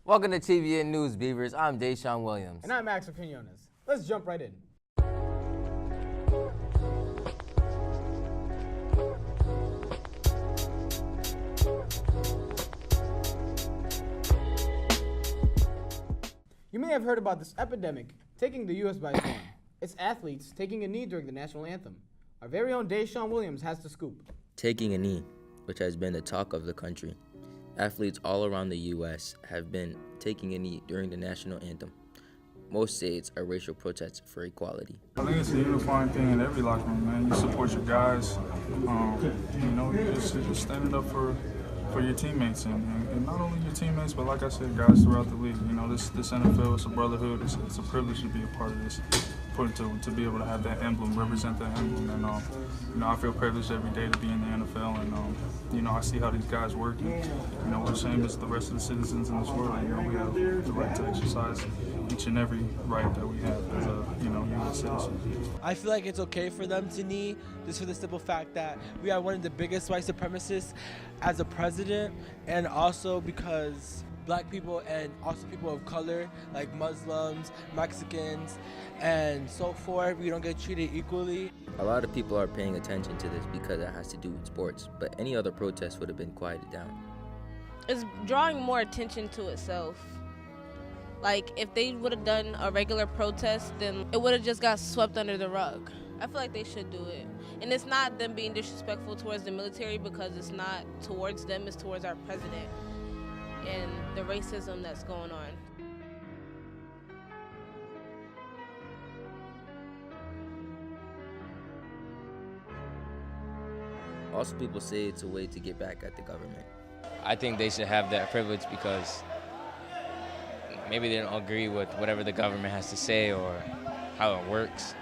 Welcome to TBN News, Beavers. I'm Deshaun Williams. And I'm Max Quinones. Let's jump right in. You may have heard about this epidemic taking the U.S. by storm. It's athletes taking a knee during the national anthem. Our very own Deshaun Williams has the scoop. Taking a knee, which has been the talk of the country. Athletes all around the U.S. have been taking a knee during the national anthem. Most say it's a racial protest for equality. I think it's a unifying thing in every locker room, man. You support your guys. You're standing up for your teammates, and not only your teammates, but like I said, guys throughout the league. You know, this NFL, it's a brotherhood. It's a privilege to be a part of this. To be able to have that emblem, represent that emblem, and I feel privileged every day to be in the NFL, and I see how these guys work, and we're the same as the rest of the citizens in this world. We have the right to exercise each and every right that we have as a U.S. citizen. I feel like it's okay for them to knee, just for the simple fact that we are one of the biggest white supremacists as a president, and also because Black people and also people of color, like Muslims, Mexicans, and so forth, we don't get treated equally. A lot of people are paying attention to this because it has to do with sports, but any other protest would have been quieted down. It's drawing more attention to itself. Like, if they would have done a regular protest, then it would have just got swept under the rug. I feel like they should do it. And it's not them being disrespectful towards the military, because it's not towards them, it's towards our president and the racism that's going on. Also, people say it's a way to get back at the government. I think they should have that privilege because maybe they don't agree with whatever the government has to say or how it works.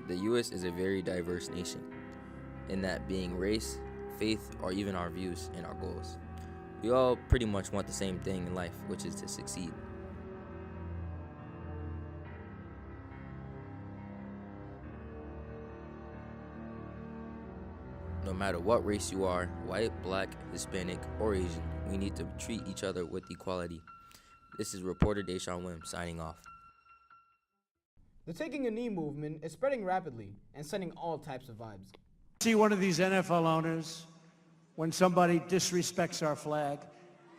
The U.S. is a very diverse nation, in that being race, faith, or even our views and our goals. We all pretty much want the same thing in life, which is to succeed. No matter what race you are, white, black, Hispanic, or Asian, we need to treat each other with equality. This is reporter Deshaun Williams signing off. The taking a knee movement is spreading rapidly and sending all types of vibes. See one of these NFL owners, when somebody disrespects our flag,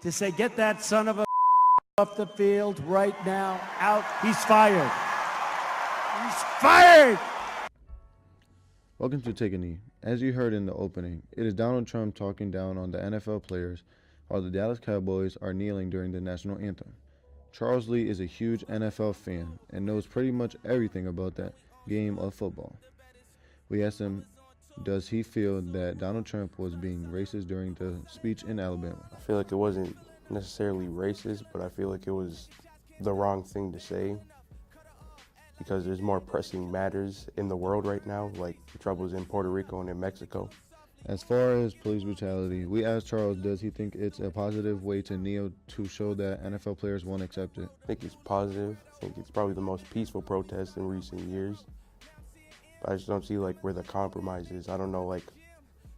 to say, get that son of a off the field right now, out, he's fired. He's fired! Welcome to Take a Knee. As you heard in the opening, it is Donald Trump talking down on the NFL players while the Dallas Cowboys are kneeling during the national anthem. Charles Lee is a huge NFL fan and knows pretty much everything about that game of football. We asked him, does he feel that Donald Trump was being racist during the speech in Alabama? I feel like it wasn't necessarily racist, but I feel like it was the wrong thing to say because there's more pressing matters in the world right now, like the troubles in Puerto Rico and in Mexico. As far as police brutality, we asked Charles, does he think it's a positive way to kneel to show that NFL players won't accept it? I think it's positive. I think it's probably the most peaceful protest in recent years. But I just don't see where the compromise is. I don't know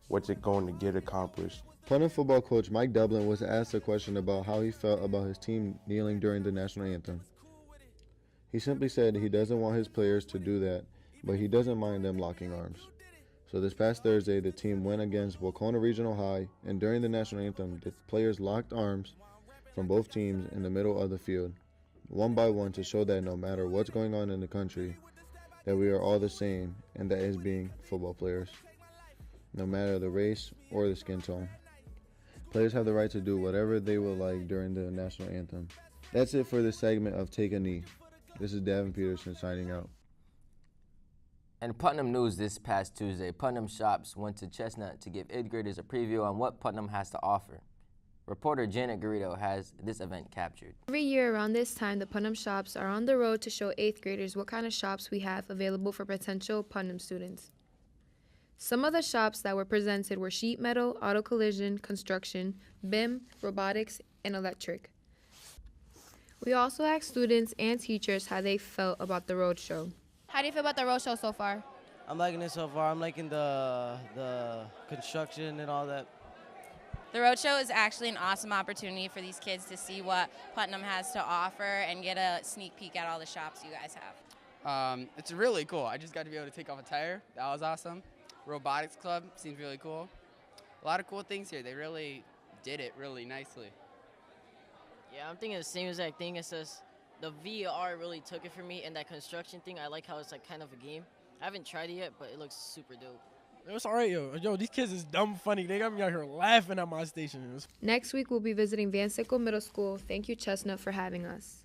what's it going to get accomplished. Putnam football coach Mike Dublin was asked a question about how he felt about his team kneeling during the national anthem. He simply said he doesn't want his players to do that, but he doesn't mind them locking arms. So this past Thursday, the team went against Waukona Regional High, and during the national anthem, the players locked arms from both teams in the middle of the field, one by one, to show that no matter what's going on in the country, that we are all the same, and that is being football players, no matter the race or the skin tone. Players have the right to do whatever they would like during the national anthem. That's it for this segment of Take a Knee. This is Davin Peterson signing out. In Putnam news this past Tuesday, Putnam shops went to Chestnut to give 8th graders a preview on what Putnam has to offer. Reporter Janet Garrido has this event captured. Every year around this time, the Putnam shops are on the road to show 8th graders what kind of shops we have available for potential Putnam students. Some of the shops that were presented were sheet metal, auto collision, construction, BIM, robotics, and electric. We also asked students and teachers how they felt about the roadshow. How do you feel about the roadshow so far? I'm liking it so far. I'm liking the construction and all that. The Roadshow is actually an awesome opportunity for these kids to see what Putnam has to offer and get a sneak peek at all the shops you guys have. It's really cool. I just got to be able to take off a tire. That was awesome. Robotics Club seems really cool. A lot of cool things here. They really did it really nicely. Yeah, I'm thinking the same exact thing. It's just the VR really took it for me, and that construction thing, I like how it's like kind of a game. I haven't tried it yet, but it looks super dope. It's all right, yo. Yo, these kids is dumb funny. They got me out here laughing at my station. Next week, we'll be visiting Van Sickle Middle School. Thank you, Chestnut, for having us.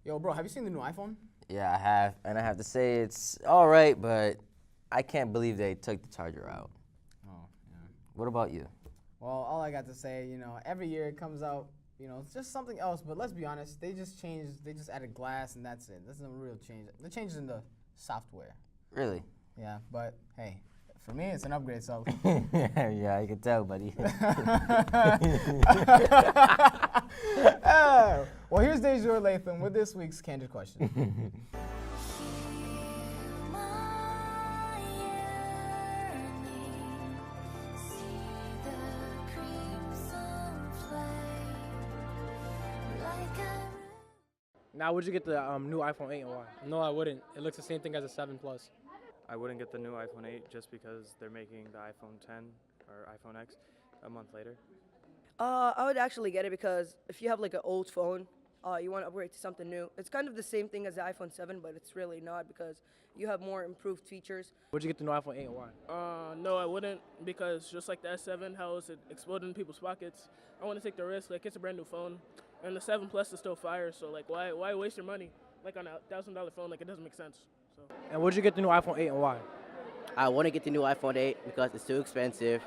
Yo, bro, have you seen the new iPhone? Yeah, I have, and I have to say it's all right, but I can't believe they took the charger out. Oh, yeah. What about you? Well, all I got to say, every year it comes out, it's just something else. But let's be honest, they just added glass and that's it. That's no real change. The change is in the software. Really? Yeah, but hey, for me it's an upgrade. So. Yeah, I can tell, buddy. Well, here's Dejor Latham with this week's Candid Question. Now, would you get the new iPhone 8 and why? No, I wouldn't. It looks the same thing as a 7 Plus. I wouldn't get the new iPhone 8 just because they're making the iPhone 10 or iPhone X a month later. I would actually get it because if you have like an old phone, you want to upgrade to something new. It's kind of the same thing as the iPhone 7, but it's really not because you have more improved features. Would you get the new iPhone 8 and why? No, I wouldn't because just like the S7, how it exploded in people's pockets, I want to take the risk. Like, it's a brand new phone. And the 7 Plus is still fire, so like why waste your money like on a $1,000 phone? Like, it doesn't make sense. So. And would you get the new iPhone 8 and why? I want to get the new iPhone 8 because it's too expensive.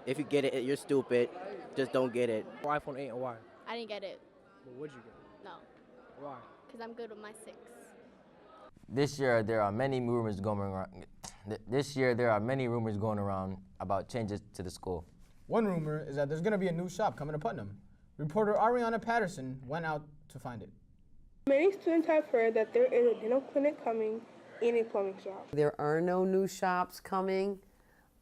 If you get it, you're stupid. Just don't get it. iPhone 8 and why? I didn't get it. But would you get it? No. Why? Because I'm good with my 6. This year there are many rumors going around about changes to the school. One rumor is that there's going to be a new shop coming to Putnam. Reporter Ariana Patterson went out to find it. Many students have heard that there is a dental clinic coming and a plumbing shop. There are no new shops coming.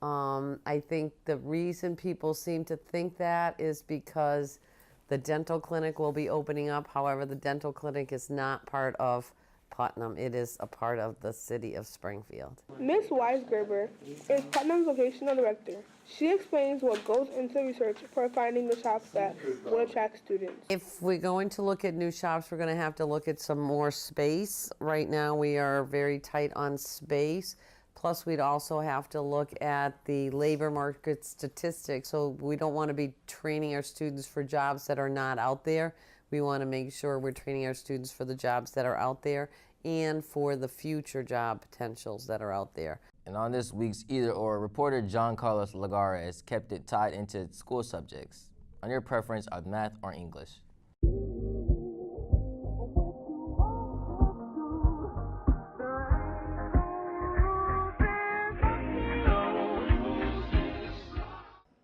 I think the reason people seem to think that is because the dental clinic will be opening up. However, the dental clinic is not part of Putnam. It is a part of the city of Springfield. Ms. Weisgerber is Putnam's vocational director. She explains what goes into research for finding the shops that will attract students. If we're going to look at new shops, we're going to have to look at some more space. Right now we are very tight on space. Plus we'd also have to look at the labor market statistics. So we don't want to be training our students for jobs that are not out there. We want to make sure we're training our students for the jobs that are out there and for the future job potentials that are out there. And on this week's Either Or, reporter John Carlos Lagara has kept it tied into school subjects on your preference of math or English.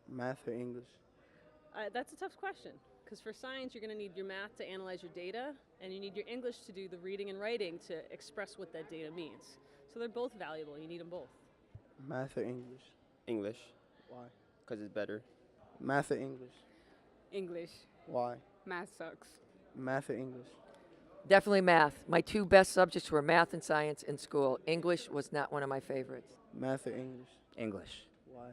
Math or English? That's a tough question, because for science, you're going to need your math to analyze your data, and you need your English to do the reading and writing to express what that data means. So they're both valuable. You need them both. Math or English? English. Why? Because it's better. Math or English? English. Why? Math sucks. Math or English? Definitely math. My two best subjects were math and science in school. English was not one of my favorites. Math or English? English. Why?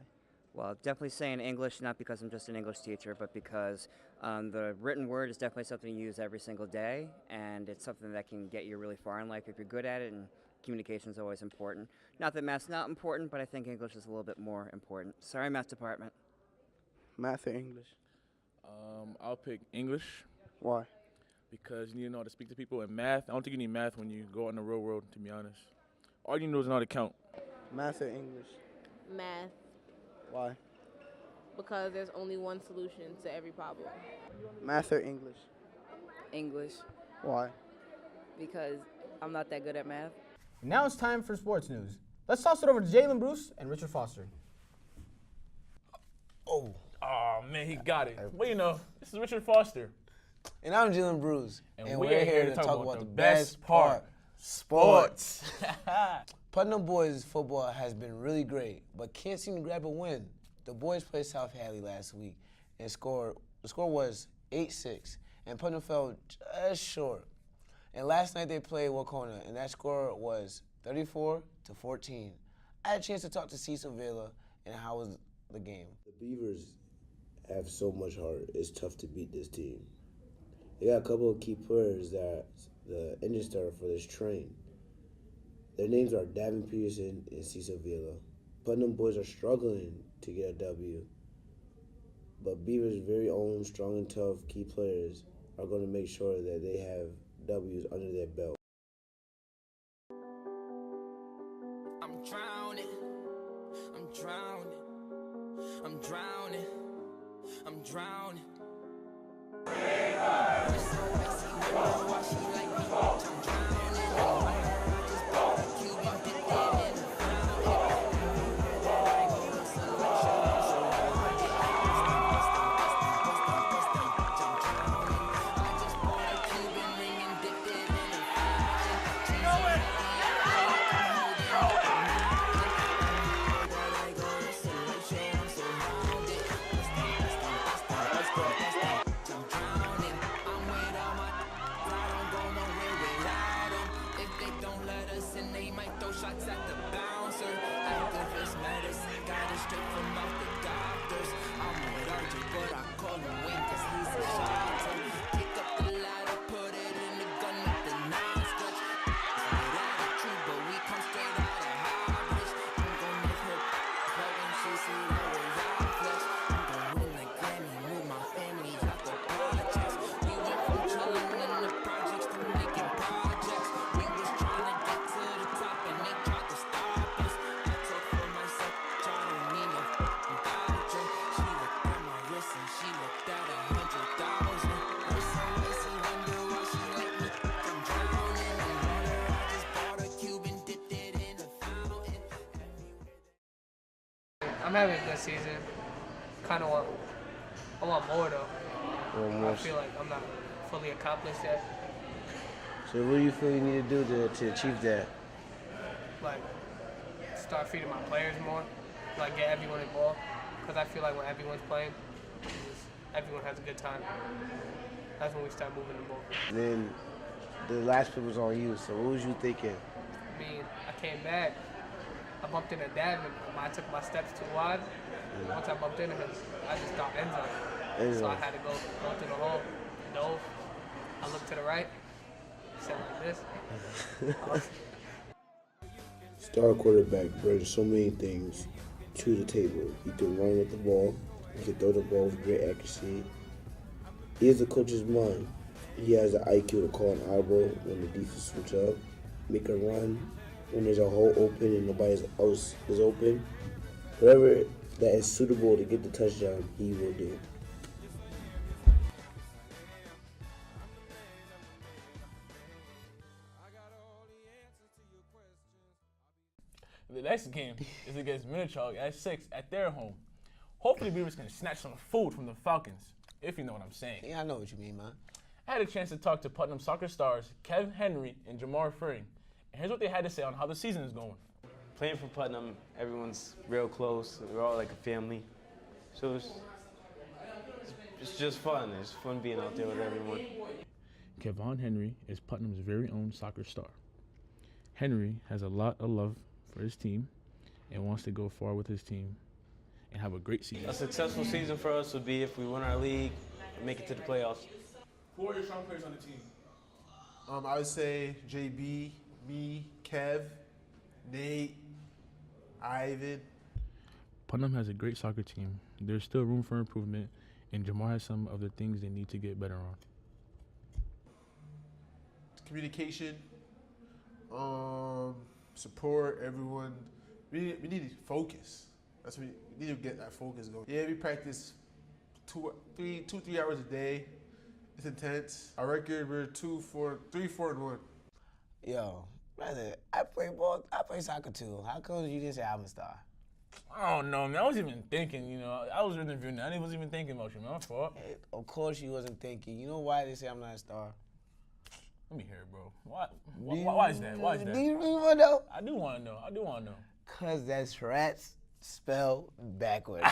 Well, definitely saying English, not because I'm just an English teacher, but because the written word is definitely something you use every single day, and it's something that can get you really far in life if you're good at it, and communication is always important. Not that math's not important, but I think English is a little bit more important. Sorry, math department. Math or English? I'll pick English. Why? Because you need to know how to speak to people. And math, I don't think you need math when you go out in the real world, to be honest. All you need is know how to count. Math or English? Math, Why? because there's only one solution to every problem. Math or English? English, Why? because I'm not that good at math. Now it's time for sports news. Let's toss it over to Jalen Bruce and Richard Foster. Oh, man, he got it. Well, you know, this is Richard Foster. And I'm Jalen Bruce. And we're here to talk about the best part, sports. Putnam boys football has been really great, but can't seem to grab a win. The boys played South Hadley last week and the score was 8-6, and Putnam fell just short. And last night they played Wacona, and that score was 34-14. I had a chance to talk to Cecil Vela, and how was the game? The Beavers have so much heart. It's tough to beat this team. They got a couple of key players that the engine starter for this train. Their names are Davin Peterson and Cecil Vela. Putnam boys are struggling to get a W, but Beavers' very own strong and tough key players are going to make sure that they have W's under their belt. I'm drowning, I'm drowning, I'm drowning, I'm drowning. I'm having a good season. I want more though. I feel like I'm not fully accomplished yet. So what do you feel you need to do to achieve that? Like, start feeding my players more. Like, get everyone involved. Because I feel like when everyone's playing, everyone has a good time. That's when we start moving the ball. And then the last play was on you, so what was you thinking? I mean, I came back. I bumped into Davin. I took my steps too wide. Once I bumped into him, I just thought end zone. So I had to go to the hole, dove. I looked to the right, said like this. Star quarterback brings so many things to the table. He can run with the ball. He can throw the ball with great accuracy. He is the coach's mind. He has the IQ to call an audible when the defense switch up, make a run when there's a hole open and nobody else is open. Whatever that is suitable to get the touchdown, he will do. The next game is against Minichog at 6 at their home. Hopefully Beavers can snatch some food from the Falcons, if you know what I'm saying. Yeah, I know what you mean, man. I had a chance to talk to Putnam soccer stars Kev Henry and Jamar Frering, and here's what they had to say on how the season is going. Playing for Putnam, everyone's real close. We're all like a family. So it's just fun. It's fun being out there with everyone. Kevon Henry is Putnam's very own soccer star. Henry has a lot of love for his team and wants to go far with his team and have a great season. A successful season for us would be if we win our league and make it to the playoffs. Who are your strong players on the team? I would say JB, me, Kev, Nate, Ivan. Putnam has a great soccer team. There's still room for improvement, and Jamar has some of the things they need to get better on. Communication, support, everyone. We need to focus. That's what we need to get that focus going. Yeah, we practice 3 hours a day. It's intense. Our record, we're 3-4-1. Yo, brother, I play soccer too. How come you didn't say I'm a star? I don't know, man. I wasn't even thinking, I was interviewing that. I wasn't even thinking about you, man. My fault. Hey, of course you wasn't thinking. You know why they say I'm not a star? Let me hear it, bro. Why is that? Why is that? Do you really want to know? I do want to know. I do want to know. Cause that's rats spelled backwards.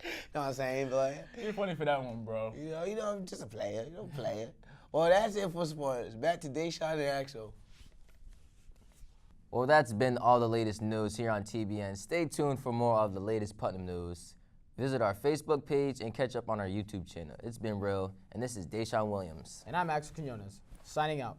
You know what I'm saying, boy? You're funny for that one, bro. You know, I'm just a player. You know, player. Well, that's it for sports. Back to Deshaun and Axel. Well, that's been all the latest news here on TBN. Stay tuned for more of the latest Putnam news. Visit our Facebook page and catch up on our YouTube channel. It's been real, and this is Deshaun Williams. And I'm Axel Quinones, signing out.